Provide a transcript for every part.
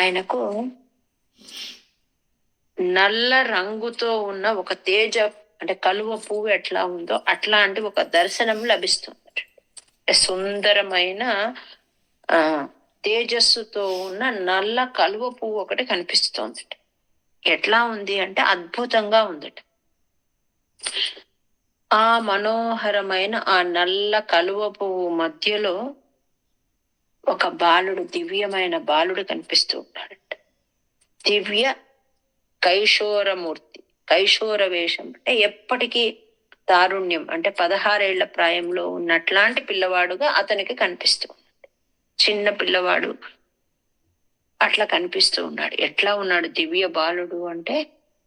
ఆయనకు నల్ల రంగుతో ఉన్న ఒక తేజ అంటే కలువ పువ్వు ఎట్లా ఉందో అట్లాంటి ఒక దర్శనం లభిస్తుంది. సుందరమైన ఆ తేజస్సుతో ఉన్న నల్ల కలువ పువ్వు ఒకటి కనిపిస్తోంది. ఎట్లా ఉంది అంటే అద్భుతంగా ఉందట. ఆ మనోహరమైన ఆ నల్ల కలువ పువ్వు మధ్యలో ఒక బాలుడు, దివ్యమైన బాలుడు కనిపిస్తూ ఉన్నాడట. దివ్య కైశోరమూర్తి, కైశోర వేషం అంటే ఎప్పటికీ తారుణ్యం అంటే 16 ఏళ్ల ప్రాయంలో ఉన్నట్లాంటి పిల్లవాడుగా అతనికి కనిపిస్తూ ఉన్నాడు. చిన్న పిల్లవాడు అట్లా కనిపిస్తూ ఉన్నాడు. ఎట్లా ఉన్నాడు దివ్య బాలుడు అంటే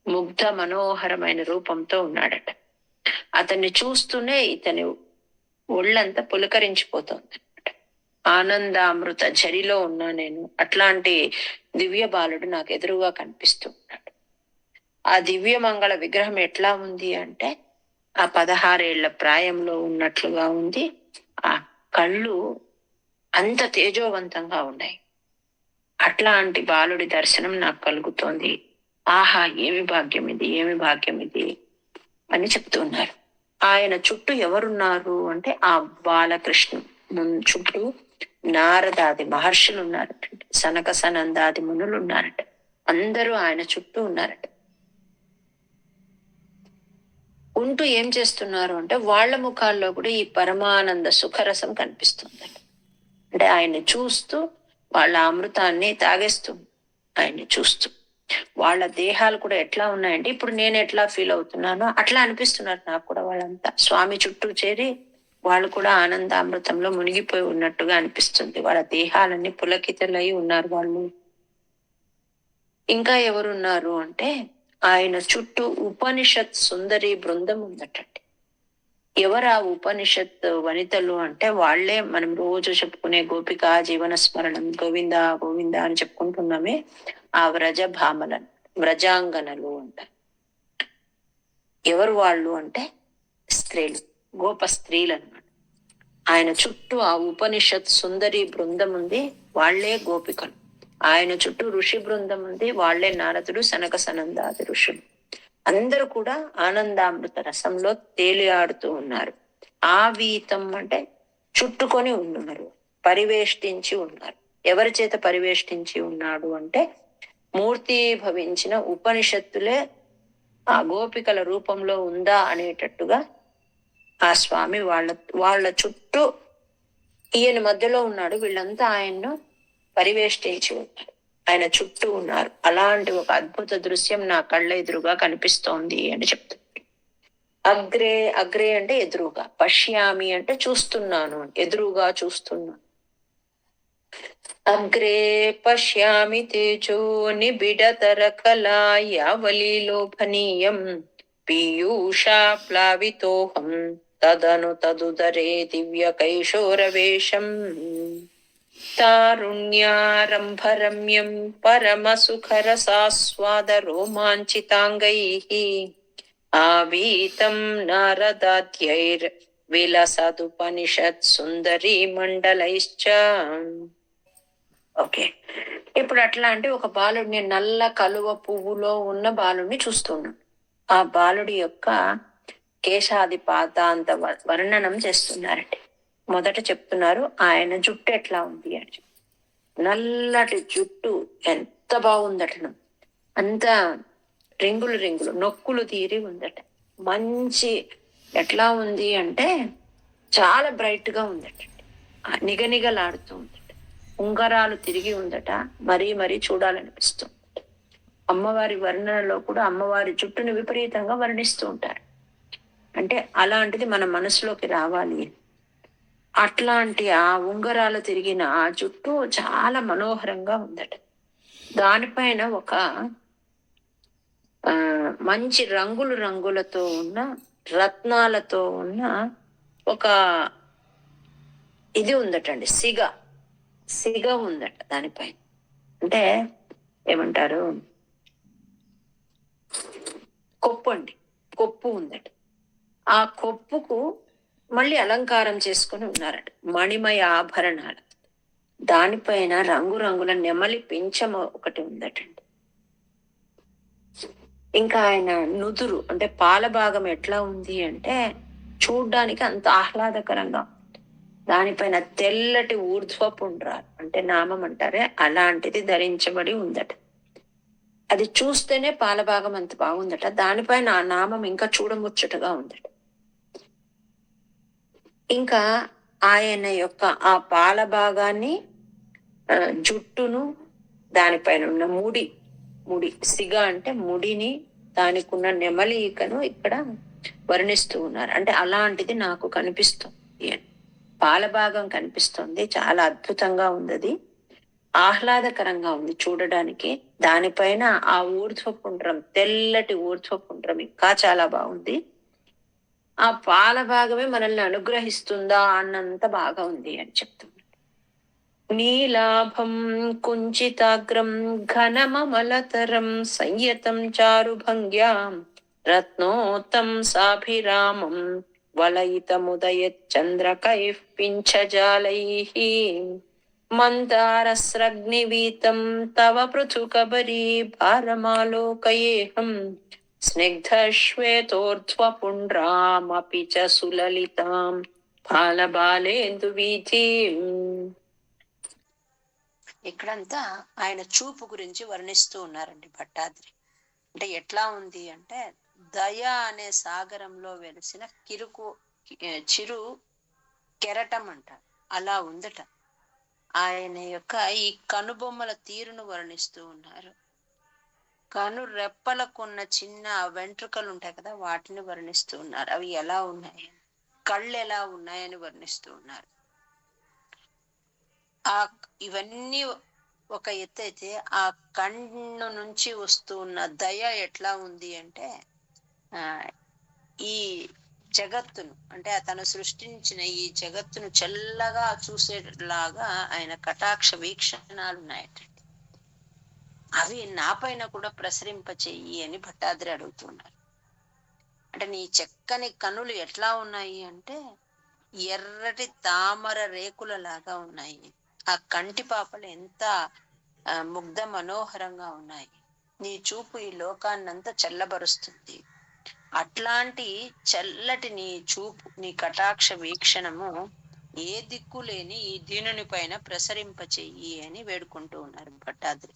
ముగ్ధ మనోహరమైన రూపంతో ఉన్నాడట. అతన్ని చూస్తూనే ఇతని ఒళ్ళంతా పులకరించిపోతుంది. ఆనందామృత జరిలో ఉన్నా నేను, అట్లాంటి దివ్య బాలుడు నాకు ఎదురుగా కనిపిస్తూ ఉన్నాడు. ఆ దివ్య మంగళ విగ్రహం ఎట్లా ఉంది అంటే ఆ 16 ఏళ్ల ప్రాయంలో ఉన్నట్లుగా ఉంది. ఆ కళ్ళు అంత తేజోవంతంగా ఉన్నాయి. అట్లాంటి బాలుడి దర్శనం నాకు కలుగుతోంది. ఆహా, ఏమి భాగ్యం ఇది, ఏమి భాగ్యం ఇది అని చెప్తున్నారు. ఆయన చుట్టూ ఎవరున్నారు అంటే ఆ బాలకృష్ణ చుట్టూ నారదాది మహర్షులు ఉన్నారట, సనక సనందాది మునులు ఉన్నారట. అందరూ ఆయన చుట్టూ ఉన్నారట. ఉంటూ ఏం చేస్తున్నారు అంటే వాళ్ళ ముఖాల్లో కూడా ఈ పరమానంద సుఖరసం కనిపిస్తుంది. అంటే ఆయన్ని చూస్తూ వాళ్ళ అమృతాన్ని తాగేస్తూ ఆయన్ని చూస్తూ వాళ్ళ దేహాలు కూడా ఎట్లా ఉన్నాయంటే ఇప్పుడు నేను ఎట్లా ఫీల్ అవుతున్నానో అట్లా అనిపిస్తున్నారు నాకు కూడా. వాళ్ళంతా స్వామి చుట్టూ చేరి వాళ్ళు కూడా ఆనందామృతంలో మునిగిపోయి ఉన్నట్టుగా అనిపిస్తుంది. వాళ్ళ దేహాలన్నీ పులకితలై ఉన్నారు వాళ్ళు. ఇంకా ఎవరున్నారు అంటే ఆయన చుట్టూ ఉపనిషత్ సుందరి బృందం ఉందటండి. ఎవరు ఆ ఉపనిషత్ వనితలు అంటే వాళ్లే మనం రోజు చెప్పుకునే గోపిక జీవన స్మరణం గోవింద గోవింద అని చెప్పుకుంటున్నామే ఆ వ్రజ భామలను, వ్రజాంగనలు అంటారు. ఎవరు వాళ్ళు అంటే స్త్రీలు, గోప స్త్రీలు అన్నమాట. ఆయన చుట్టూ ఆ ఉపనిషత్ సుందరి బృందం ఉంది, వాళ్లే గోపికలు. ఆయన చుట్టూ ఋషి బృందం ఉంది, వాళ్లే నారదుడు సనక సనందాది ఋషులు. అందరూ కూడా ఆనందామృత రసంలో తేలియాడుతూ ఉన్నారు. ఆవీతం అంటే చుట్టుకొని ఉన్నారు, పరివేష్టించి ఉన్నారు. ఎవరి చేత పరివేష్టించి ఉన్నాడు అంటే మూర్తి భవించిన ఉపనిషత్తులే ఆ గోపికల రూపంలో ఉందా అనేటట్టుగా ఆ స్వామి వాళ్ళ చుట్టూ ఈయన మధ్యలో ఉన్నాడు. వీళ్ళంతా ఆయన్ను పరివేష్టించి ఉన్నారు, ఆయన చుట్టూ ఉన్నారు. అలాంటి ఒక అద్భుత దృశ్యం నా కళ్ళ ఎదురుగా కనిపిస్తోంది అని చెప్తుంది. అగ్రే, అగ్రే అంటే ఎదురుగా, పశ్యామి అంటే చూస్తున్నాను, ఎదురుగా చూస్తున్నాను. అగ్రే పశ్యామి తేజో నిబిడతర కళాయావలీలోభనీయం పీయూషా ప్లావితోహం తదను తదుదరే దివ్య కైశోరవేషం తారుణ్యారంభరమ్యం పరమ సుఖరసాస్వాద రోమాంచితాంగైః ఆవీతం నారదాద్యైర్ విలసదుపనిషత్ సుందరీ మండలైశ్చ. ఓకే, ఇప్పుడు అట్లా అంటే ఒక బాలుడిని, నల్ల కలువ పువ్వులో ఉన్న బాలుడిని చూస్తున్నాం. ఆ బాలుడి యొక్క కేశాది పాదాంత వర్ణనం చేస్తున్నారండి. మొదట చెప్తున్నారు ఆయన జుట్టు ఎట్లా ఉంది అని. నల్లటి జుట్టు ఎంత బాగుందట, అంత రింగులు రింగులు నొక్కులు తీరి ఉందట. మంచి ఎట్లా ఉంది అంటే చాలా బ్రైట్ గా ఉందట, నిగనిగలాడుతూ ఉందట. ఉంగరాలు తిరిగి ఉందట, మరీ మరీ చూడాలనిపిస్తుంది. అమ్మవారి వర్ణనలో కూడా అమ్మవారి జుట్టును విపరీతంగా వర్ణిస్తూ ఉంటారు. అంటే అలాంటిది మన మనసులోకి రావాలి. అట్లాంటి ఆ ఉంగరాలు తిరిగిన ఆ జుట్టు చాలా మనోహరంగా ఉందట. దానిపైన ఒక మంచి రంగులు రంగులతో ఉన్న రత్నాలతో ఉన్న ఒక ఇది ఉందటండి, సిగ ఉందట దానిపైన. అంటే ఏమంటారు, కొప్పు అండి, కొప్పు ఉందట. ఆ కొప్పుకు మళ్ళీ అలంకారం చేసుకుని ఉన్నారట మణిమయ ఆభరణాలు. దానిపైన రంగురంగుల నెమలి పింఛం ఒకటి ఉందటండి. ఇంకా ఆయన నుదురు అంటే పాల భాగం ఎట్లా ఉంది అంటే చూడ్డానికి అంత ఆహ్లాదకరంగా, దానిపైన తెల్లటి ఊర్ధ్వపుండ్రాలు అంటే నామం అంటారే అలాంటిది ధరించబడి ఉందట. అది చూస్తేనే పాల భాగం అంత బాగుందట, దానిపైన ఆ నామం ఇంకా చూడముచ్చటగా ఉందట. ఇంకా ఆయన యొక్క ఆ పాల భాగాన్ని, జుట్టును, దానిపైన ఉన్న ముడి సిగ అంటే ముడిని, దానికి ఉన్న నెమలి ఈకను ఇక్కడ వర్ణిస్తూ ఉన్నారు. అంటే అలాంటిది నాకు కనిపిస్తుంది అని. పాల భాగం కనిపిస్తుంది, చాలా అద్భుతంగా ఉంది, అది ఆహ్లాదకరంగా ఉంది చూడడానికి. దానిపైన ఆ ఊర్ధ్వపుండ్రం, తెల్లటి ఊర్ధ్వపుండ్రం ఇంకా చాలా బాగుంది. ఆ పాల భాగమే మనల్ని అనుగ్రహిస్తుందా అన్నంత బాగా ఉంది అని చెప్తుంది. నీలాభం కుంచితాగ్రం ఘనమలతరం సంయతం చారుభంగ్యాం రత్నోత్తం సాభిరామం వలయితముదయ చంద్రకైః పింఛజాలైః మందారస్రగ్నివీతం తవ పృథుకబరీ భారమాలోకయేహం స్నిగ్ధశ్వేతోర్ధ్వపుండ్రామపి చ సులలితాం బాలబాలేందు వీథీం. ఇక్కడంతా ఆయన చూపు గురించి వర్ణిస్తూ ఉన్నారండి భట్టాద్రి. అంటే ఎట్లా ఉంది అంటే దయ అనే సాగరంలో వెలిసిన చిరు కెరటం అంటారు, అలా ఉందట. ఆయన యొక్క ఈ కనుబొమ్మల తీరును వర్ణిస్తూ ఉన్నారు. కను రెప్పలకున్న చిన్న వెంట్రుకలు ఉంటాయి కదా, వాటిని వర్ణిస్తూ ఉన్నారు. అవి ఎలా ఉన్నాయి, కళ్ళు ఎలా ఉన్నాయని వర్ణిస్తూ ఉన్నారు. ఇవన్నీ ఒక ఎత్తు అయితే ఆ కన్ను నుంచి వస్తూ ఉన్న దయ ఎట్లా ఉంది అంటే ఈ జగత్తును, అంటే తను సృష్టించిన ఈ జగత్తును చల్లగా చూసేలాగా ఆయన కటాక్ష వీక్షణాలు ఉన్నాయటండి. అవి నా పైన కూడా ప్రసరింప చెయ్యి అని భట్టాద్రి అడుగుతున్నారు. అంటే నీ చక్కని కనులు ఎట్లా ఉన్నాయి అంటే ఎర్రటి తామర రేకుల లాగా ఉన్నాయి. ఆ కంటి పాపలు ఎంత ముగ్ధ మనోహరంగా ఉన్నాయి. నీ చూపు ఈ లోకాన్నంతా చల్లబరుస్తుంది. అట్లాంటి చల్లటి నీ చూపు, నీ కటాక్ష వీక్షణము ఏ దిక్కు లేని ఈ దీనుని పైన ప్రసరింప చెయ్యి అని వేడుకుంటూ ఉన్నారు భట్టాద్రి.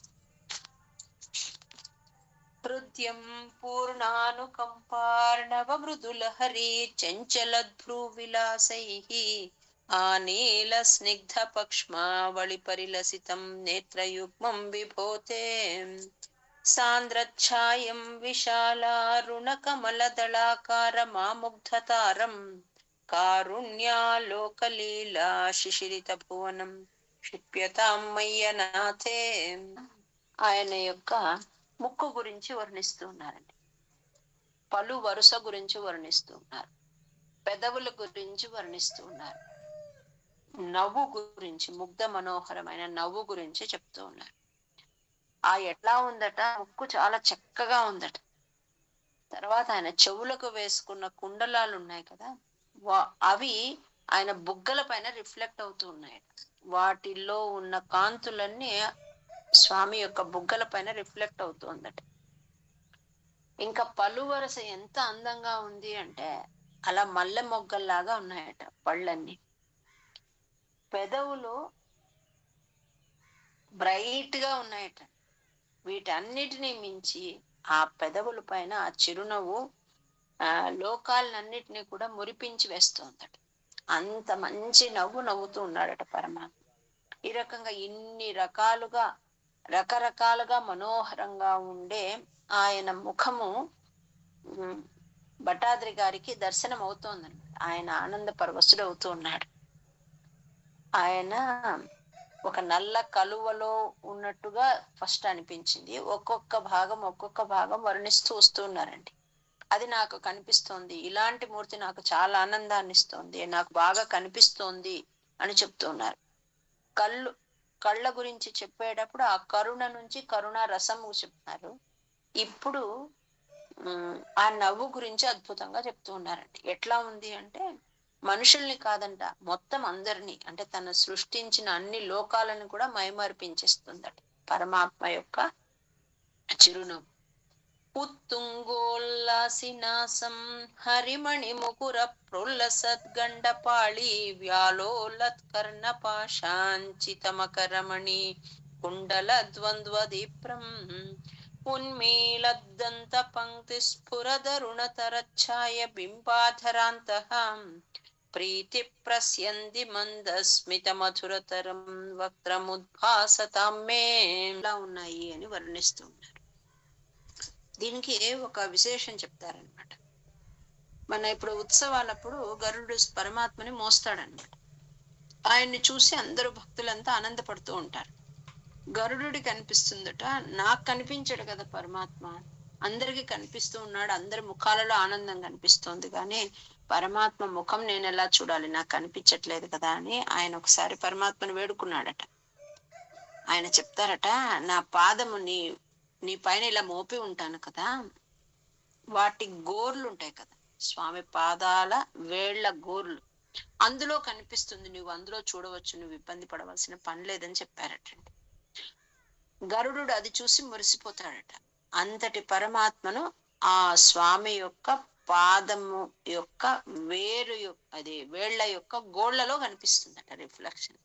హృద్యం పూర్ణానుకంపార్ణవ మృదులహరి చంచలద్భ్రూ విలాసైః ఆనీల స్నిగ్ధ పక్ష్మావళి పరిలసితం నేత్రయుగ్మం విభోతే సాంద్రఛాయం విశాలారుణ కమలదళాకార మాముగ్ధతారం కారుణ్యాలోకలీలా శిశిరిత భువనం క్షిప్యతాం మయ్యనాథే. ఆయన యొక్క ముక్కు గురించి వర్ణిస్తూ ఉన్నారండి, పలు వరుస గురించి వర్ణిస్తూ ఉన్నారు, పెదవుల గురించి వర్ణిస్తూ ఉన్నారు, నవ్వు గురించి, ముగ్ధ మనోహరమైన నవ్వు గురించి చెప్తూ ఉన్నారు. ఆ ఎట్లా ఉందట, ముక్కు చాలా చక్కగా ఉందట. తర్వాత ఆయన చెవులకు వేసుకున్న కుండలాలు ఉన్నాయి కదా, అవి ఆయన బుగ్గల పైన రిఫ్లెక్ట్ అవుతూ ఉన్నాయి. వాటిల్లో ఉన్న కాంతులన్నీ స్వామి యొక్క బుగ్గల పైన రిఫ్లెక్ట్ అవుతుందట. ఇంకా పలు వరస ఎంత అందంగా ఉంది అంటే అలా మల్లె మొగ్గల్లాగా ఉన్నాయట పళ్ళన్నీ. పెదవులు బ్రైట్ గా ఉన్నాయట. వీటన్నిటినీ మించి ఆ పెదవుల పైన ఆ చిరునవ్వు లోకాలన్నిటినీ కూడా మురిపించి వేస్తోందట. అంత మంచి నవ్వు నవ్వుతూ ఉన్నాడట పరమాత్మ. ఈ రకంగా ఇన్ని రకరకాలుగా మనోహరంగా ఉండే ఆయన ముఖము భట్టాద్రి గారికి దర్శనం అవుతోందన్నమాట. ఆయన ఆనంద పరవశుడు అవుతూ ఉన్నాడు. ఆయన ఒక నల్ల కలువలో ఉన్నట్టుగా ఫస్ట్ అనిపించింది. ఒక్కొక్క భాగం వర్ణిస్తూ వస్తూ ఉన్నారండి. అది నాకు కనిపిస్తోంది, ఇలాంటి మూర్తి నాకు చాలా ఆనందాన్ని ఇస్తోంది, నాకు బాగా కనిపిస్తోంది అని చెప్తున్నారు. కళ్ళ గురించి చెప్పేటప్పుడు ఆ కరుణ నుంచి కరుణ రసము చెప్తున్నారు. ఇప్పుడు ఆ నవ్వు గురించి అద్భుతంగా చెప్తూ ఉన్నారండి. ఎట్లా ఉంది అంటే మనుషుల్ని కాదంట, మొత్తం అందరినీ, అంటే తను సృష్టించిన అన్ని లోకాలను కూడా మైమర్పించేస్తుందట పరమాత్మ యొక్క చిరునవ్వు. ఉత్తుంగోల్లాసినాసం హరిమణి ముకుర ప్రోల్లసద్గండపాళి వ్యాలోలత్కర్ణ పాశాంచితమకరమణి కుండల ద్వంద్వదీప్రం ఉన్మీలద్దంత పంక్తి స్ఫురదరుణతరఛాయ బింబాధరాంతః ప్రీతి ప్రస్యంది మందస్మిత మధురతరం వక్త్రముద్భాసతాం మే ఉన్నాయి అని వర్ణిస్తూ ఉన్నారు. దీనికి ఒక విశేషం చెప్తారనమాట. మన ఇప్పుడు ఉత్సవాలప్పుడు గరుడు పరమాత్మని మోస్తాడనమాట. ఆయన్ని చూసి అందరూ భక్తులంతా ఆనందపడుతూ ఉంటారు. గరుడుకి కనిపిస్తుందట, నాకు కనిపించడు కదా పరమాత్మ, అందరికి కనిపిస్తూ ఉన్నాడు, అందరి ముఖాలలో ఆనందం కనిపిస్తోంది, కానీ పరమాత్మ ముఖం నేను ఎలా చూడాలి, నాకు కనిపించట్లేదు కదా అని ఆయన ఒకసారి పరమాత్మను వేడుకున్నాడట. ఆయన చెప్తారట, నా పాదము నీ పైన ఇలా మోపి ఉంటాను కదా, వాటి గోర్లు ఉంటాయి కదా, స్వామి పాదాల వేళ్ల గోర్లు, అందులో కనిపిస్తుంది, నువ్వు అందులో చూడవచ్చు, నువ్వు ఇబ్బంది పడవలసిన పని లేదని చెప్పారటండి. గరుడు అది చూసి మురిసిపోతాడట. అంతటి పరమాత్మను ఆ స్వామి యొక్క పాదము యొక్క అది వేళ్ల యొక్క గోళ్లలో కనిపిస్తుందట రిఫ్లెక్షన్.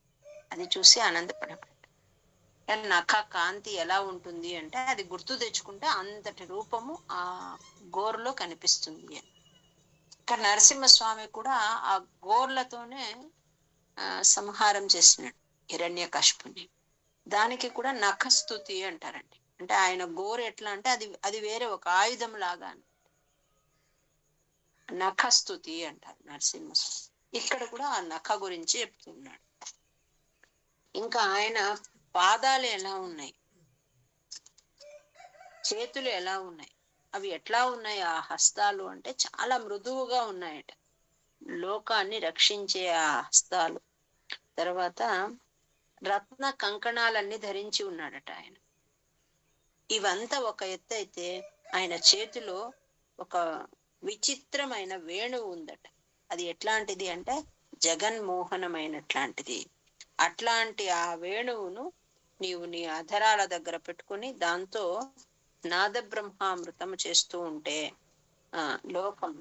అది చూసి ఆనందపడతాడు. నఖ కాంతి ఎలా ఉంటుంది అంటే అది గుర్తు తెచ్చుకుంటే అంతటి రూపము ఆ గోర్లో కనిపిస్తుంది అని. ఇక్కడ నరసింహస్వామి కూడా ఆ గోర్లతోనే సంహారం చేసినాడు హిరణ్యకశిపుని. దానికి కూడా నఖస్తుతి అంటారండి. అంటే ఆయన గోరు ఎట్లా అంటే అది వేరే ఒక ఆయుధం లాగా నఖస్తుతి అంటారు నరసింహస్వామి. ఇక్కడ కూడా ఆ నఖ గురించి చెప్తున్నాడు. ఇంకా ఆయన పాదాలు ఎలా ఉన్నాయి, చేతులు ఎలా ఉన్నాయి, అవి ఎట్లా ఉన్నాయి ఆ హస్తాలు అంటే చాలా మృదువుగా ఉన్నాయట, లోకాన్ని రక్షించే ఆ హస్తాలు. తర్వాత రత్న కంకణాలన్నీ ధరించి ఉన్నాడట ఆయన. ఇవంతా ఒక ఎత్తు అయితే ఆయన చేతిలో ఒక విచిత్రమైన వేణువు ఉందట. అది ఎట్లాంటిది అంటే జగన్మోహనమైనట్లాంటిది. అట్లాంటి ఆ వేణువును నీవు నీ అధరాల దగ్గర పెట్టుకుని దాంతో నాద బ్రహ్మామృతం చేస్తూ ఉంటే లోకం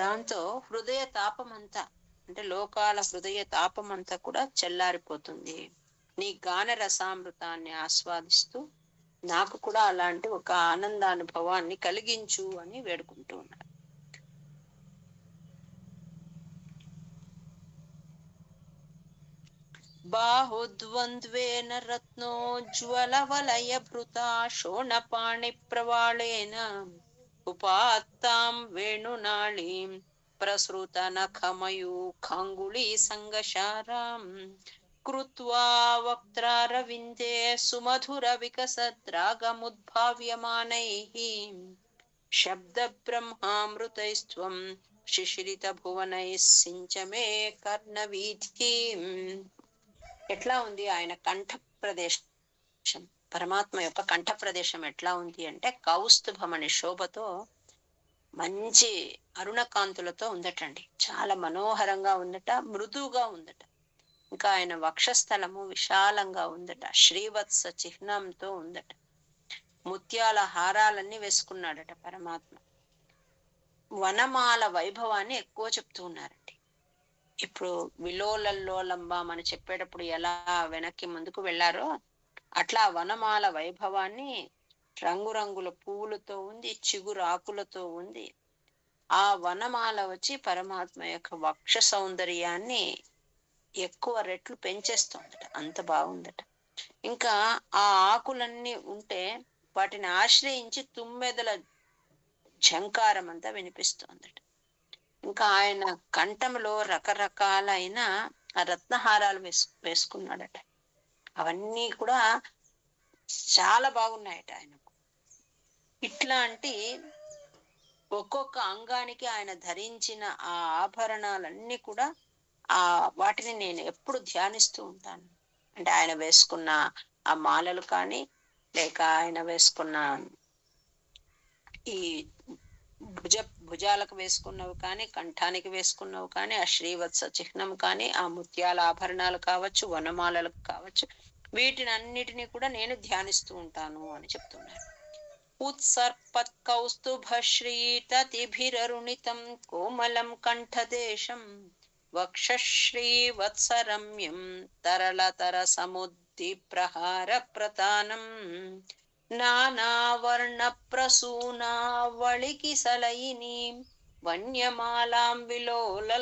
దాంతో హృదయ తాపమంతా, అంటే లోకాల హృదయ తాపమంతా కూడా చల్లారిపోతుంది. నీ గాన రసామృతాన్ని ఆస్వాదిస్తూ నాకు కూడా అలాంటి ఒక ఆనందానుభవాన్ని కలిగించు అని వేడుకుంటూ ఉన్నారు. బాహుద్వంద్వేన రత్నోజ్వల వలయ భృతా శోణపాణి ప్రవాళేన ఉపాత్తాం వేణునాళీం ప్రసృత నఖమయూఖాంగుళీ సంగశారాం కృత్వా వక్త్రారవిందే సుమధుర వికసద్రాగముద్భావ్యమానైః శబ్ద బ్రహ్మామృతైస్త్వం శిశిరిత భువనైః సించమే కర్ణవీథీం. ఎట్లా ఉంది ఆయన కంఠ ప్రదేశం, పరమాత్మ యొక్క కంఠ ప్రదేశం ఎట్లా ఉంది అంటే కౌస్తుభమని శోభతో మంచి అరుణకాంతులతో ఉందటండి. చాలా మనోహరంగా ఉందట, మృదువుగా ఉందట. ఇంకా ఆయన వక్షస్థలము విశాలంగా ఉందట, శ్రీవత్స చిహ్నంతో ఉందట. ముత్యాల హారాలన్నీ వేసుకున్నాడట పరమాత్మ. వనమాల వైభవాన్ని ఎక్కువ చెప్తూ ఉన్నారండి. ఇప్పుడు విలోలంబ అని చెప్పేటప్పుడు ఎలా వెనక్కి ముందుకు వెళ్ళారో అట్లా వనమాల వైభవాన్ని రంగురంగుల పువ్వులతో ఉంది, చిగురు ఆకులతో ఉంది. ఆ వనమాల వచ్చి పరమాత్మ యొక్క వక్ష సౌందర్యాన్ని ఎక్కువ రెట్లు పెంచేస్తోందట, అంత బాగుందట. ఇంకా ఆ ఆకులన్నీ ఉంటే వాటిని ఆశ్రయించి తుమ్మెదల ఝంకారం అంతా వినిపిస్తోందట. ఇంకా ఆయన కంఠంలో రకరకాలైన రత్నహారాలు వేసుకున్నాడట. అవన్నీ కూడా చాలా బాగున్నాయట ఆయనకు. ఇట్లాంటి ఒక్కొక్క అంగానికి ఆయన ధరించిన ఆ ఆభరణాలన్నీ కూడా వాటిని నేను ఎప్పుడు ధ్యానిస్తూ ఉంటాను. అంటే ఆయన వేసుకున్న ఆ మాలలు కానీ, లేక ఆయన వేసుకున్న ఈ భుజాలకు వేసుకున్నవి కానీ, కంఠానికి వేసుకున్నవి కానీ, ఆ శ్రీవత్స చిహ్నం కానీ, ఆ ముత్యాల ఆభరణాలు కావచ్చు, వనమాలలకు కావచ్చు, వీటిని అన్నిటినీ కూడా నేను ధ్యానిస్తూ ఉంటాను అని చెప్తున్నారు. ఉత్సర్పత్ కౌస్తుభశ్రీతతిభిరరుణితం కోమలం కంఠదేశం వక్షశ్రీవత్సరమ్యం తరళతర సముద్దిప్రహార ప్రతానం నానావర్ణ ప్రసూనావళికి సలయిని వన్యమాలాం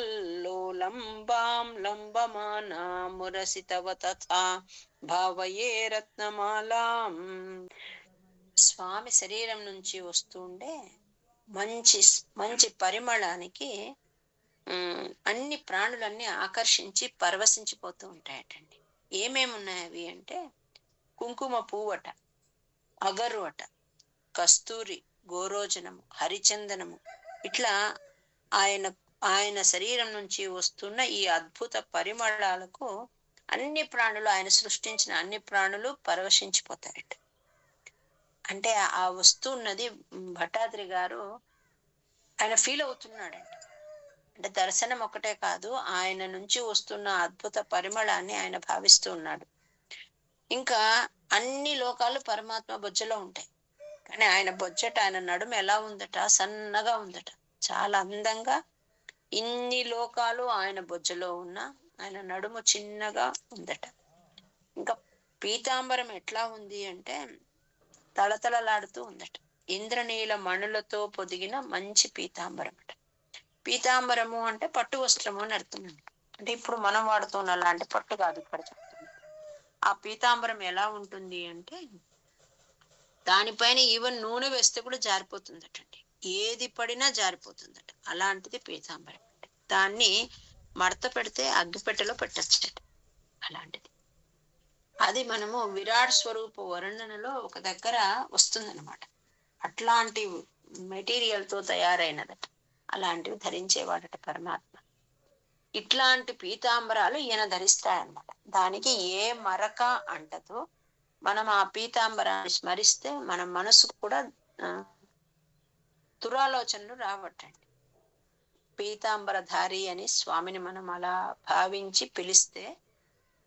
విలోలంబాం లంబమానా మురసితవ తథా భావయే రత్నమాలాం. స్వామి శరీరం నుంచి వస్తుండే మంచి మంచి పరిమళానికి అన్ని ప్రాణులన్నీ ఆకర్షించి పరవశించిపోతూ ఉంటాయటండి. ఏమేమి ఉన్నాయి అవి అంటే కుంకుమ పువ్వట, అగరు అట, కస్తూరి, గోరోజనము, హరిచందనము, ఇట్లా ఆయన శరీరం నుంచి వస్తున్న ఈ అద్భుత పరిమళాలకు అన్ని ప్రాణులు, ఆయన సృష్టించిన అన్ని ప్రాణులు పరవశించిపోతారట. అంటే ఆ వస్తున్నది భట్టాద్రి గారు ఆయన ఫీల్ అవుతున్నాడంట. అంటే దర్శనం ఒకటే కాదు, ఆయన నుంచి వస్తున్న అద్భుత పరిమళాన్ని ఆయన భావిస్తూ ఉన్నాడు. ఇంకా అన్ని లోకాలు పరమాత్మ బొజ్జలో ఉంటాయి, కానీ ఆయన బొజ్జట, ఆయన నడుము ఎలా ఉందట, సన్నగా ఉందట, చాలా అందంగా. ఇన్ని లోకాలు ఆయన బొజ్జలో ఉన్న ఆయన నడుము చిన్నగా ఉందట. ఇంకా పీతాంబరం ఎట్లా ఉంది అంటే తళతళలాడుతూ ఉందట. ఇంద్రనీల మణులతో పొదిగిన మంచి పీతాంబరం అట. పీతాంబరము అంటే పట్టు వస్త్రము అని అర్థం. అంటే ఇప్పుడు మనం వాడుతున్న లాంటి పట్టు కాదు ఇక్కడ చెప్తుంది. ఆ పీతాంబరం ఎలా ఉంటుంది అంటే దానిపైన ఈవెన్ నూనె వేస్తే కూడా జారిపోతుందటండి, ఏది పడినా జారిపోతుందట. అలాంటిది పీతాంబరం అంటే. దాన్ని మడత పెడితే అగ్గిపెట్టెలో పెట్టచ్చట, అలాంటిది. అది మనము విరాట్ స్వరూప వర్ణనలో ఒక దగ్గర వస్తుందన్నమాట. అట్లాంటి మెటీరియల్ తో తయారైనదట, అలాంటివి ధరించేవాడట పరమాత్మ. ఇట్లాంటి పీతాంబరాలు ఈయన ధరిస్తాయన్నమాట. దానికి ఏ మరక అంటదో మనం ఆ పీతాంబరాన్ని స్మరిస్తే మన మనసుకు కూడా దురాలోచనలు రావటండి. పీతాంబరధారి అని స్వామిని మనం అలా భావించి పిలిస్తే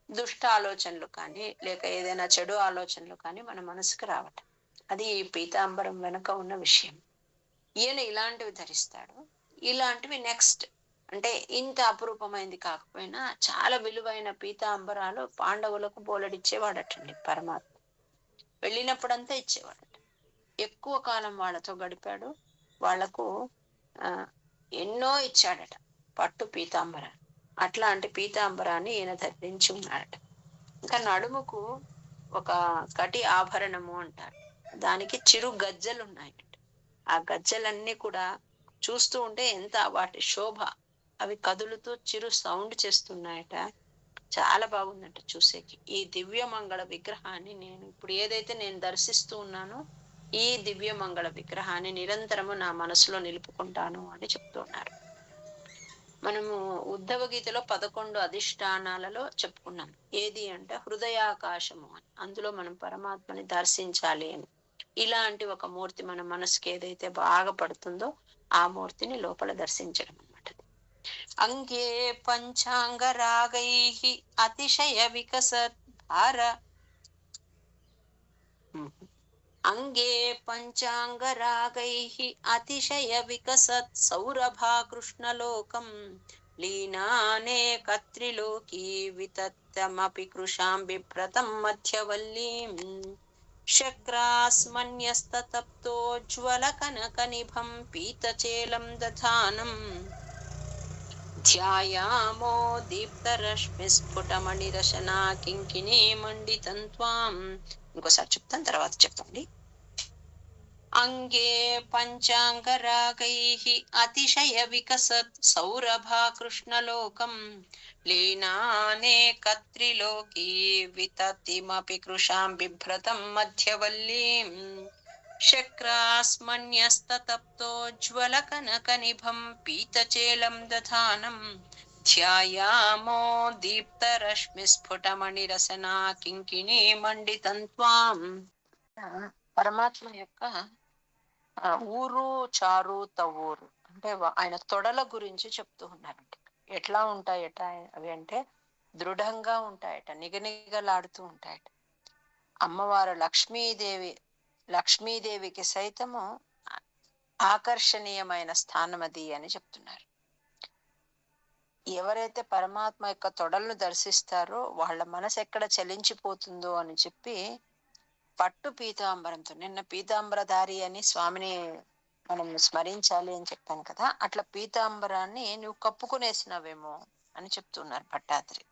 దుష్ట ఆలోచనలు కానీ లేక ఏదైనా చెడు ఆలోచనలు కానీ మన మనసుకు రావటం. అది ఈ పీతాంబరం వెనుక ఉన్న విషయం. ఈయన ఇలాంటివి ధరిస్తాడు. ఇలాంటివి నెక్స్ట్ అంటే ఇంత అపురూపమైంది కాకపోయినా చాలా విలువైన పీతాంబరాలు పాండవులకు బోలెడిచ్చేవాడటండి పరమాత్మ. వెళ్ళినప్పుడంతా ఇచ్చేవాడట. ఎక్కువ కాలం వాళ్ళతో గడిపాడు, వాళ్లకు ఎన్నో ఇచ్చాడట పట్టు పీతాంబరాన్ని. అట్లాంటి పీతాంబరాన్ని ఈయన ధరించి ఉన్నాడట. ఇంకా నడుముకు ఒక కటి ఆభరణము అంటారు, దానికి చిరు గజ్జలు ఉన్నాయట. ఆ గజ్జలన్నీ కూడా చూస్తూ ఉంటే ఎంత వాటి శోభ, అవి కదులుతూ చిరు సౌండ్ చేస్తున్నాయట. చాలా బాగుందంట చూసేకి. ఈ దివ్య మంగళ విగ్రహాన్ని నేను ఇప్పుడు ఏదైతే నేను దర్శిస్తూ ఉన్నానో ఈ దివ్య మంగళ విగ్రహాన్ని నిరంతరము నా మనసులో నిలుపుకుంటాను అని చెప్తున్నారు. మనము ఉద్ధవ గీతలో 11 అధిష్టానాలలో చెప్పుకున్నాం. ఏది అంటే హృదయాకాశము అని, అందులో మనం పరమాత్మని దర్శించాలి అని. ఇలాంటి ఒక మూర్తి మన మనసుకి ఏదైతే బాగా పడుతుందో ఆ మూర్తిని లోపల దర్శించడం అన్నమాట. అంగే పంచాంగ రాగై అతిశయ వికసత్ భార అంగే పంచాంగ రాగై అతిశయ వికసత్ సౌరభా కృష్ణలోకం లీనానే కత్రిలోకీ వితత్తమపి కృషాం బిభ్రతం మధ్యవల్లీం శక్రాస్మన్యస్తప్తోజ్వల కనక నిభం పీతచేలం దధానం ధ్యాయామో దీప్తరశ్మి స్ఫుటమణిరశనా కింకినీ మండితం త్వాం. ఇంకోసారి చెప్తాను, తర్వాత చెప్పండి. అంగే పంచాంగ రాగై అతిశయ వికసత్ సౌరభా కృష్ణలోకం లీనానే కత్రిలోకీ వితతిమపి కృషాం బిభ్రతం మధ్యవల్లీం శక్రాస్మన్యస్తప్తోజ్వల కనక నిభం పీతచేలం దధానం ధ్యాయామో దీప్తరశ్మి స్ఫుటమణిరసనా కింకినీ మండితం త్వాం. పరమాత్మ యొక్క ఊరు చారు తవ్వూరు అంటే ఆయన తొడల గురించి చెప్తూ ఉన్నారండి. ఎట్లా ఉంటాయట అవి అంటే దృఢంగా ఉంటాయట, నిగనిగలాడుతూ ఉంటాయట. అమ్మవారు లక్ష్మీదేవికి సైతము ఆకర్షణీయమైన స్థానం అది అని చెప్తున్నారు. ఎవరైతే పరమాత్మ యొక్క తొడలను దర్శిస్తారో వాళ్ళ మనసు ఎక్కడ చలించిపోతుందో అని చెప్పి పట్టు పీతాంబరంతో, నిన్న పీతాంబరధారి అని స్వామిని మనం స్మరించాలి అని చెప్పాను కదా, అట్లా పీతాంబరాన్ని నువ్వు కప్పుకునేసినవేమో అని చెప్తున్నారు భట్టాద్రి.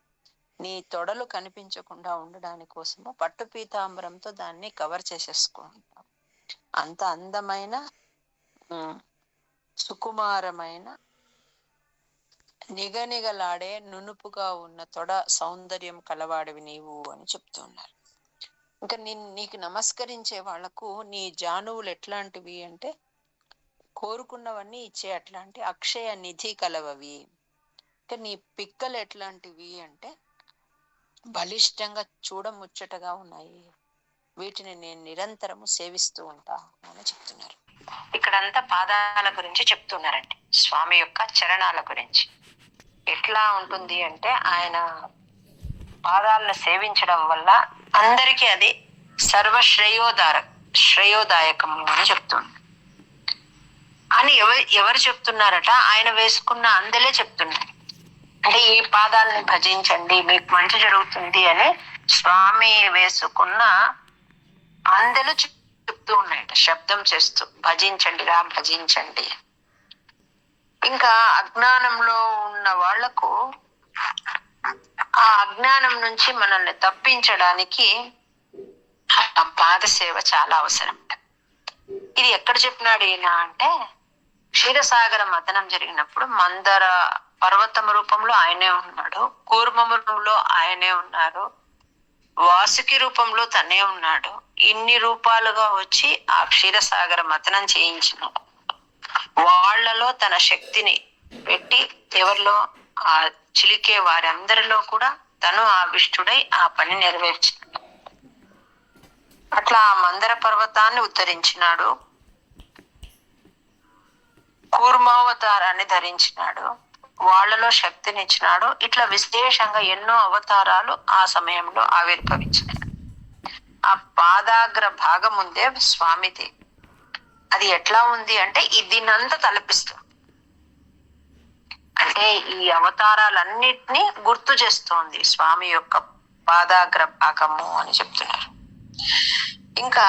నీ తొడలు కనిపించకుండా ఉండడానికి కోసము పట్టు పీతాంబరంతో దాన్ని కవర్ చేసేసుకుంటావు. అంత అందమైన సుకుమారమైన నిగనిగలాడే నునుపుగా ఉన్న తొడ సౌందర్యం కలవాడివి నీవు అని చెప్తున్నారు. ఇంకా నీకు నమస్కరించే వాళ్లకు నీ జానువులు ఎట్లాంటివి అంటే కోరుకున్నవన్నీ ఇచ్చే అట్లాంటి అక్షయ నిధి కలవవి. ఇంకా నీ పిక్కలు ఎట్లాంటివి అంటే బలిష్టంగా చూడముచ్చటగా ఉన్నాయి, వీటిని నేను నిరంతరము సేవిస్తూ ఉంటా అని చెప్తున్నారు. ఇక్కడంతా పాదాల గురించి చెప్తున్నారండి, స్వామి యొక్క చరణాల గురించి. ఎట్లా ఉంటుంది అంటే ఆయన పాదాలను సేవించడం వల్ల అందరికీ అది శ్రేయోదాయకము అని చెప్తుంది అని ఎవరు చెప్తున్నారట? ఆయన వేసుకున్న అందలే చెప్తున్నారు. అంటే ఈ పాదాలని భజించండి మీకు మంచి జరుగుతుంది అని స్వామి వేసుకున్న అందలు చెప్తూ ఉన్నాయట, శబ్దం చేస్తూ భజించండిరా భజించండి. ఇంకా అజ్ఞానంలో ఉన్న వాళ్లకు ఆ అజ్ఞానం నుంచి మనల్ని తప్పించడానికి ఆ పాద సేవ చాలా అవసరం. ఇది ఎక్కడ చెప్పినాడు ఈయన అంటే క్షీరసాగర మథనం జరిగినప్పుడు మందర పర్వతం రూపంలో ఆయనే ఉన్నాడు, కూర్మము రూపంలో ఆయనే ఉన్నారు, వాసుకి రూపంలో తనే ఉన్నాడు. ఇన్ని రూపాలుగా వచ్చి ఆ క్షీరసాగర మథనం చేయించినాడు. వాళ్లలో తన శక్తిని పెట్టి ఎవరిలో ఆ చిలికే వారందరిలో కూడా తను ఆవిష్టుడై ఆ పని నెరవేర్చినాడు. అట్లా ఆ మందర పర్వతాన్ని ఉద్ధరించినాడు, కూర్మావతారాన్ని ధరించినాడు, వాళ్లలో శక్తినిచ్చినాడు. ఇట్లా విశేషంగా ఎన్నో అవతారాలు ఆ సమయంలో ఆవిర్భవించినాడు. ఆ పాదాగ్ర భాగం ఉందే స్వామిది, అది ఎట్లా ఉంది అంటే దీన్నంతా తలపిస్తుంది. అంటే ఈ అవతారాలన్నిటినీ గుర్తు చేస్తోంది స్వామి యొక్క పాదాగ్ర భాగము అని చెప్తున్నారు. ఇంకా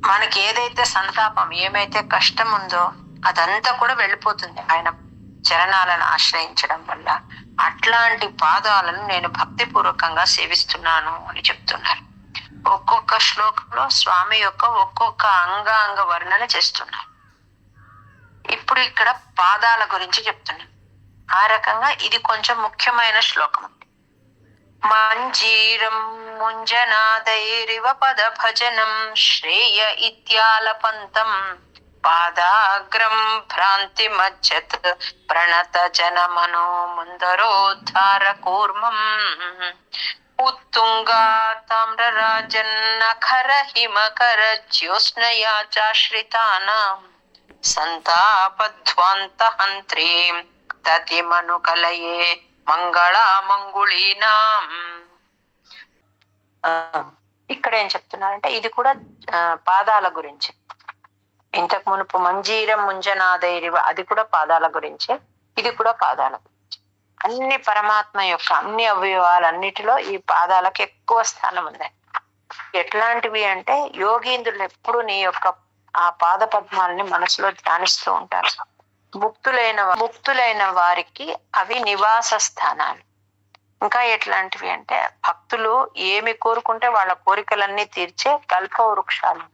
మనకి ఏదైతే సంతాపం, ఏమైతే కష్టం ఉందో అదంతా కూడా వెళ్ళిపోతుంది ఆయన చరణాలను ఆశ్రయించడం వల్ల. అట్లాంటి పాదాలను నేను భక్తిపూర్వకంగా సేవిస్తున్నాను అని చెప్తున్నారు. ఒక్కొక్క శ్లోకంలో స్వామి యొక్క ఒక్కొక్క అంగాంగ వర్ణన చేస్తున్నారు. ఇప్పుడు ఇక్కడ పాదాల గురించి చెప్తున్నాను. ఆ రకంగా ఇది కొంచెం ముఖ్యమైన శ్లోకం. మంజీరం ముంజనాదైరివ పద భజనం శ్రేయ ఇత్యాలపంతం పాదాగ్రం భ్రాంతి మజ్జత్ ప్రణత జనమనో మందరోద్ధార కూర్మం ఉత్తుంగా తామ్రరాజన్నఖర హిమకర జ్యోత్స్నయా చాశ్రితానాం సంతాపధ్వాంతహంత్రీం తతిమను కలయే మంగళామంగుళీనాం. ఇక్కడ ఏం చెప్తున్నారంటే ఇది కూడా పాదాల గురించి. ఇంతకు మునుపు మంజీరం ముంజనాదైరివ అది కూడా పాదాల గురించే, ఇది కూడా పాదాల గురించి. అన్ని పరమాత్మ యొక్క అన్ని అవయవాలన్నిటిలో ఈ పాదాలకు ఎక్కువ స్థానం ఉంది. ఎట్లాంటివి అంటే యోగీంద్రులు ఎప్పుడు నీ యొక్క ఆ పాద పద్మాలని మనసులో ధ్యానిస్తూ ఉంటారు. ముక్తులైన వారికి అవి నివాస స్థానాలు. ఇంకా ఎట్లాంటివి అంటే భక్తులు ఏమి కోరుకుంటే వాళ్ళ కోరికలన్నీ తీర్చే కల్పవృక్షాలు.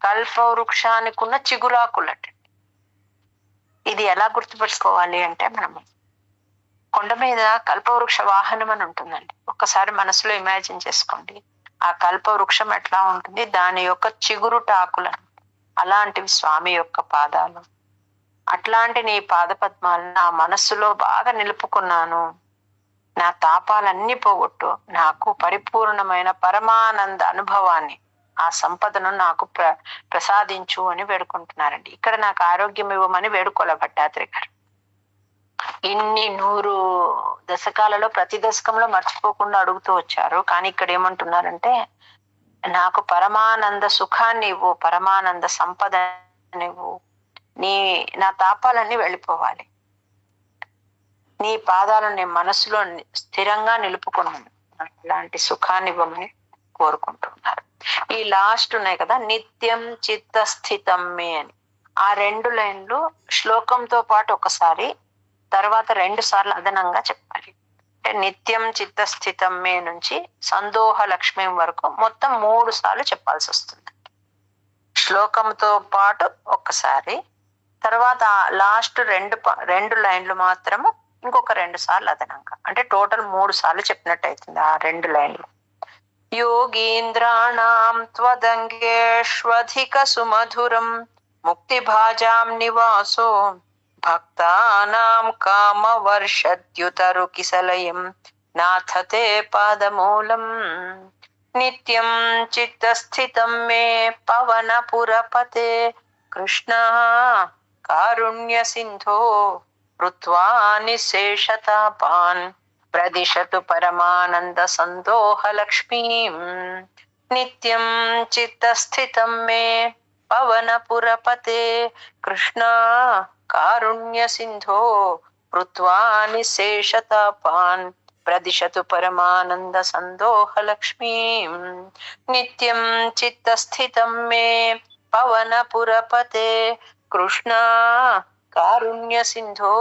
కల్పవృక్షానికి ఉన్న చిగురాకులట. ఇది ఎలా గుర్తుపెట్టుకోవాలి అంటే మనము కొండ మీద కల్పవృక్ష వాహనం అని ఉంటుందండి. ఒక్కసారి మనసులో ఇమాజిన్ చేసుకోండి, ఆ కల్పవృక్షం ఎట్లా ఉంటుంది, దాని యొక్క చిగురుటాకులను. అలాంటివి స్వామి యొక్క పాదాలు. అట్లాంటి నీ పాద పద్మాలను నా మనస్సులో బాగా నిలుపుకున్నాను. నా తాపాలన్నీ పోగొట్టు నాకు పరిపూర్ణమైన పరమానంద అనుభవాన్ని ఆ సంపదను నాకు ప్రసాదించు అని వేడుకుంటున్నారండి. ఇక్కడ నాకు ఆరోగ్యం ఇవ్వమని వేడుకోలే భట్టాద్రి గారు. ఇన్ని 100 దశకాలలో ప్రతి దశకంలో మర్చిపోకుండా అడుగుతూ వచ్చారు. కానీ ఇక్కడ ఏమంటున్నారంటే, నాకు పరమానంద సుఖాన్ని ఇవ్వు, పరమానంద సంపదనివ్వు, నా తాపాలన్నీ వెళ్ళిపోవాలి, నీ పాదాలను నేను మనసులో స్థిరంగా నిలుపుకున్నాను, అలాంటి సుఖాన్ని ఇవ్వమని కోరుకుంటున్నారు. ఈ లాస్ట్ ఉన్నాయి కదా, నిత్యం చిత్తస్థితం మే అని, ఆ 2 లైన్లు శ్లోకంతో పాటు ఒకసారి, తర్వాత 2 సార్లు అదనంగా చెప్పాలి. అంటే నిత్యం చిత్తస్థితం మే నుంచి సందోహ లక్ష్మి వరకు మొత్తం 3 సార్లు చెప్పాల్సి వస్తుంది. శ్లోకంతో పాటు ఒక్కసారి, తర్వాత లాస్ట్ 2 లైన్లు మాత్రము ఇంకొక 2 సార్లు అదనంగా, అంటే టోటల్ 3 సార్లు చెప్పినట్టు అవుతుంది ఆ 2 లైన్లు. యోగీంద్రాణం త్వదంగేష్వధిక సుమధురం ముక్తి భాజాం నివాసో భక్తానాం కామవర్షద్యుతరు కిసలయం నాథతే పాదమూలం. నిత్యం చిత్తస్థితం మే పవన పురపతే కృష్ణ కారుణ్య సింధో ఋత్వా నిశేషతాపాన్ ప్రదిశతు పరమానంద సందోహ లక్ష్మీం. నిత్యం చిత్తస్థితం మే పవన పురపతే కృష్ణ కారుణ్య సింధో ఋత్వా నిశేషతాపాన్ ప్రదిశతు పరమానంద సందోహ లక్ష్మీం. నిత్యం చిత్తస్థితం మే పవన పురపతే కృష్ణ కారుణ్య సింధో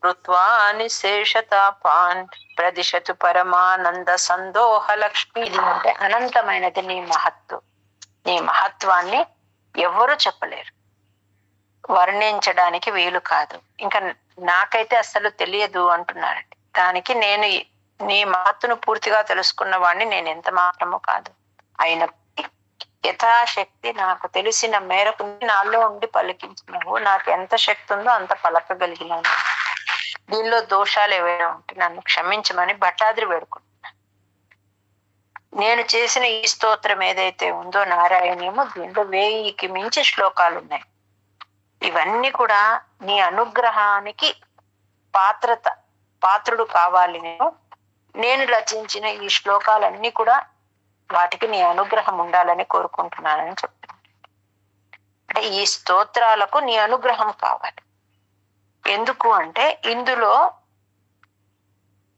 ఋత్వా నిశేషతాపాన్ ప్రదిశతు పరమానంద సందోహ లక్ష్మి. ఇది అంటే అనంతమైనది నీ మహత్తు. నీ మహత్వాన్ని ఎవరు చెప్పలేరు, వర్ణించడానికి వీలు కాదు. ఇంకా నాకైతే అస్సలు తెలియదు అంటున్నారండి. దానికి నేను నీ మహత్తును పూర్తిగా తెలుసుకున్న వాడిని నేను ఎంత మాత్రమో కాదు. అయినప్పటికీ యథాశక్తి నాకు తెలిసిన మేరకు నాలో ఉండి పలికించినవు. నాకు ఎంత శక్తి ఉందో అంత పలకగలిగినాను. దీనిలో దోషాలు ఏవైనా ఉంటే నన్ను క్షమించమని భట్టాద్రి వేడుకుంటున్నాను. నేను చేసిన ఈ స్తోత్రం ఏదైతే ఉందో నారాయణేమో, దీనిలో 1000కి మించి శ్లోకాలు ఉన్నాయి. ఇవన్నీ కూడా నీ అనుగ్రహానికి పాత్రుడు కావాలి. నేను రచించిన ఈ శ్లోకాలన్నీ కూడా వాటికి నీ అనుగ్రహం ఉండాలని కోరుకుంటున్నానని చెప్తున్నాను. అంటే ఈ స్తోత్రాలకు నీ అనుగ్రహం కావాలి. ఎందుకు అంటే ఇందులో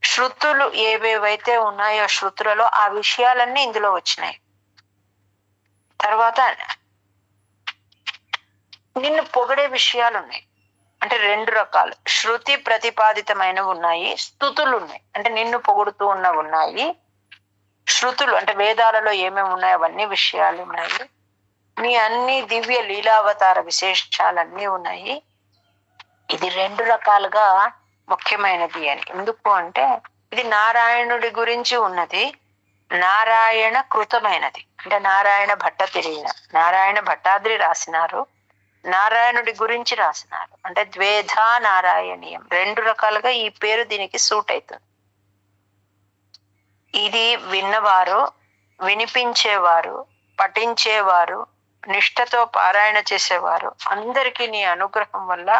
శృతులు ఏవేవైతే ఉన్నాయో, శృతులలో ఆ విషయాలన్నీ ఇందులో వచ్చినాయి. తర్వాత నిన్ను పొగిడే విషయాలు ఉన్నాయి. అంటే 2 రకాలు, శృతి ప్రతిపాదితమైనవి ఉన్నాయి, స్తుతులు ఉన్నాయి. అంటే నిన్ను పొగుడుతూ ఉన్నవి ఉన్నాయి. శృతులు అంటే వేదాలలో ఏమేమి ఉన్నాయో అవన్నీ విషయాలు ఉన్నాయి. నీ అన్ని దివ్య లీలావతార విశేషాలన్నీ ఉన్నాయి. ఇది 2 రకాలుగా ముఖ్యమైనది అని. ఎందుకు అంటే ఇది నారాయణుడి గురించి ఉన్నది, నారాయణ కృతమైనది. అంటే నారాయణ భట్టాద్రి రాసినారు, నారాయణుడి గురించి రాసినారు. అంటే ద్వేధా నారాయణీయం, 2 రకాలుగా ఈ పేరు దీనికి సూట్ అవుతుంది. ఇది విన్నవారు, వినిపించేవారు, పఠించేవారు, నిష్ఠతో పారాయణ చేసేవారు అందరికీ నీ అనుగ్రహం వల్ల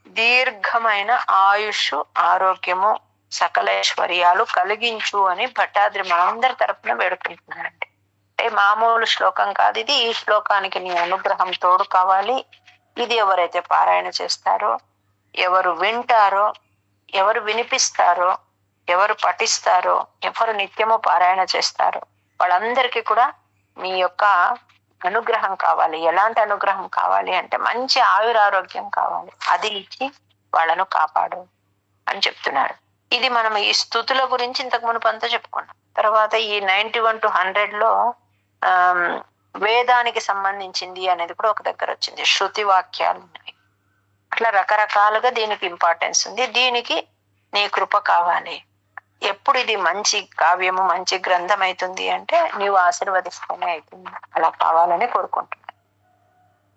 దీర్ఘమైన ఆయుష్, ఆరోగ్యము, సకలైశ్వర్యాలు కలిగించు అని భట్టాద్రి మనందరి తరపున వేడుకుంటున్నారండి. అంటే మామూలు శ్లోకం కాదు ఇది. ఈ శ్లోకానికి నీ అనుగ్రహం తోడు కావాలి. ఇది ఎవరైతే పారాయణ చేస్తారో, ఎవరు వింటారో, ఎవరు వినిపిస్తారో, ఎవరు పఠిస్తారో, ఎవరు నిత్యము పారాయణ చేస్తారో వాళ్ళందరికీ కూడా మీ యొక్క అనుగ్రహం కావాలి. ఎలాంటి అనుగ్రహం కావాలి అంటే మంచి ఆయురారోగ్యం కావాలి. అది ఇచ్చి వాళ్ళను కాపాడు అని చెప్తున్నారు. ఇది మనం ఈ స్తుతుల గురించి ఇంతకు మునుపంతా చెప్పుకున్నాం. తర్వాత ఈ 91 to 100లో వేదానికి సంబంధించింది అనేది కూడా ఒక దగ్గర వచ్చింది. శృతి వాక్యాలు ఉన్నాయి. అట్లా రకరకాలుగా దీనికి ఇంపార్టెన్స్ ఉంది. దీనికి నీ కృప కావాలి. ఎప్పుడు ఇది మంచి కావ్యము, మంచి గ్రంథం అవుతుంది అంటే నీవు ఆశీర్వదిస్తూనే అవుతుంది. అలా కావాలని కోరుకుంటున్నాను.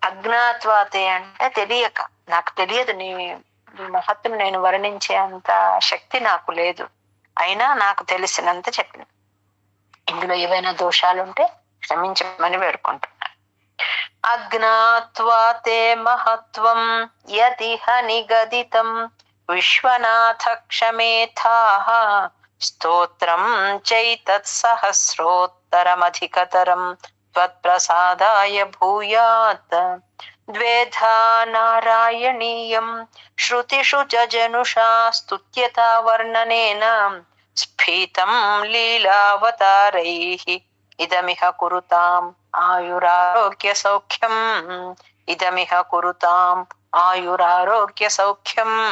అజ్ఞాత్వాతే అంటే తెలియక, నాకు తెలియదు, నీ మహత్వం నేను వర్ణించే అంత శక్తి నాకు లేదు, అయినా నాకు తెలిసినంత చెప్పిన. ఇందులో ఏవైనా దోషాలు ఉంటే క్షమించమని వేడుకుంటున్నాను. అజ్ఞాత్వా తే మహత్వం యదిహ నిగదితం విశ్వనాథ క్షమేథాః స్తోత్రం చైతత్సహస్రోత్తరమధికతరం త్వత్ప్రసాదాయ భూయాత్. ద్వేధా నారాయణీయం శ్రుతిషు జనుషా స్తుత్యతా వర్ణనేన స్ఫీతం లీలావతారైః ఇదమిహ కురుతాం ఆయురారోగ్య సౌఖ్యం. ఇదమిహ కురుతాం ఆయురారోగ్య సౌఖ్యం.